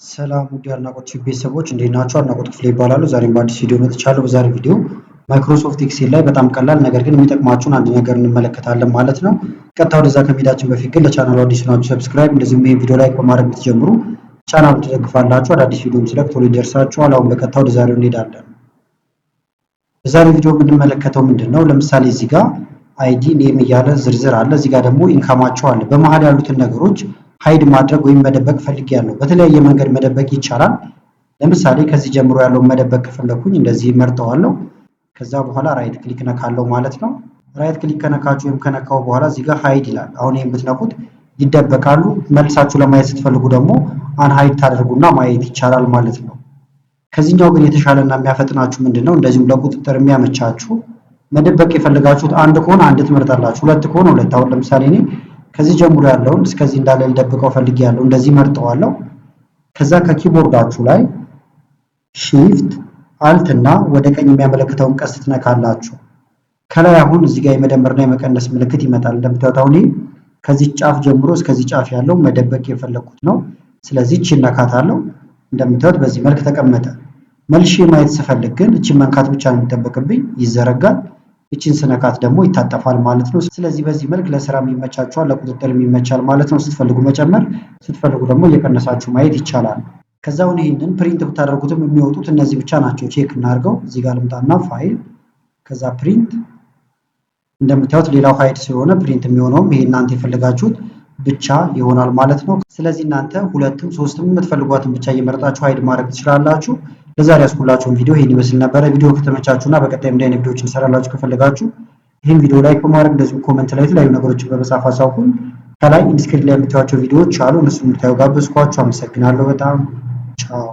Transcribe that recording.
ሰላም ውድ የአድናቆት ቤተሰቦች እንዴት ናችሁ? አድናቆት ክፍሌ ይባላሉ። ዛሬም በአዲስ ቪዲዮ መጥቻለሁ። በዛሬ ቪዲዮ ማይክሮሶፍት ኤክሴል ላይ በጣም ቀላል ነገር ግን የሚጠቅማችሁን አንድ ነገር እንመለከታለን ማለት ነው። ቀጥታ ወደዛ ከመሄዳችን በፊት ግን ለቻናሉ አዲስ ናችሁ ሰብስክራይብ፣ እንደዚሁም ይሄን ቪዲዮ ላይክ በማድረግ ብትጀምሩ ቻናሉ ትደግፋላችሁ። አዳዲስ ቪዲዮም ስለቅ ቶሎ ይደርሳችኋል። አሁን በቀጥታ ወደ ዛሬው እንሄዳለን። በዛሬው ቪዲዮ የምንመለከተው ምንድነው? ለምሳሌ እዚህ ጋር አይዲ ኔም እያለ ዝርዝር አለ። እዚህ ጋር ደግሞ ኢንካማቸው አለ። በመሃል ያሉትን ነገሮች ሃይድ ማድረግ ወይም መደበቅ ፈልጌያለሁ። በተለያየ መንገድ መደበቅ ይቻላል። ለምሳሌ ከዚህ ጀምሮ ያለውን መደበቅ ከፈለኩኝ እንደዚህ መርጠዋለሁ። ከዛ በኋላ ራይት ክሊክ ነካለው ማለት ነው። ራይት ክሊክ ከነካችሁ ወይም ከነካው በኋላ እዚህ ጋር ሃይድ ይላል። አሁን ይሄን ብትነኩት ይደበቃሉ። መልሳችሁ ለማየት ስትፈልጉ ደግሞ አንሃይድ ታደርጉና ማየት ይቻላል ማለት ነው። ከዚህኛው ግን የተሻለና የሚያፈጥናችሁ ምንድነው? እንደዚሁም ለቁጥጥር የሚያመቻችሁ መደበቅ የፈለጋችሁት አንድ ከሆነ አንድ ትመርጣላችሁ፣ ሁለት ከሆነ ሁለት። አሁን ለምሳሌ እኔ ከዚህ ጀምሮ ያለውን እስከዚህ እንዳለ ልደብቀው ፈልጌያለሁ። እንደዚህ መርጠዋለሁ። ከዛ ከኪቦርዳችሁ ላይ ሺፍት አልት እና ወደ ቀኝ የሚያመለክተውን ቀስት ትነካላችሁ። ከላይ አሁን እዚህ ጋር የመደመርና የመቀነስ ምልክት ይመጣል። እንደምታዩት አሁን ከዚህ ጫፍ ጀምሮ እስከዚህ ጫፍ ያለው መደበቅ የፈለኩት ነው። ስለዚህ እቺን ነካታለሁ። እንደምታዩት በዚህ መልክ ተቀመጠ። መልሼ ማየት ስፈልግ ግን እቺን መንካት ብቻ ነው የሚጠበቅብኝ። ይዘረጋል። እቺን ስነካት ደግሞ ይታጠፋል ማለት ነው። ስለዚህ በዚህ መልክ ለስራ የሚመቻችኋል፣ ለቁጥጥር የሚመቻል ማለት ነው። ስትፈልጉ መጨመር፣ ስትፈልጉ ደግሞ እየቀነሳችሁ ማየት ይቻላል። ከዛውን ይሄንን ፕሪንት ብታደርጉትም የሚወጡት እነዚህ ብቻ ናቸው። ቼክ እናድርገው። እዚህ ጋር ልምጣና ፋይል፣ ከዛ ፕሪንት። እንደምታዩት ሌላው ሃይድ ስለሆነ ፕሪንት የሚሆነውም ይሄ እናንተ የፈለጋችሁት ብቻ ይሆናል ማለት ነው። ስለዚህ እናንተ ሁለትም ሶስትም የምትፈልጓትን ብቻ እየመረጣችሁ ሃይድ ማድረግ ትችላላችሁ። ለዛሬ ያስኩላችሁን ቪዲዮ ይሄን ይመስል ነበረ። ቪዲዮ ከተመቻችሁና በቀጣይም እንዲህ አይነት ቪዲዮዎችን እንሰራላችሁ ከፈለጋችሁ ይሄን ቪዲዮ ላይክ በማድረግ እንደዚሁ ኮሜንት ላይ የተለያዩ ነገሮችን በመጻፍ አሳውቁን። ከላይ ኢንስክሪፕት ላይ የምታዩቸው ቪዲዮዎች አሉ፣ እነሱን እንድታዩ ጋብዝኳችሁ። አመሰግናለሁ በጣም ቻው።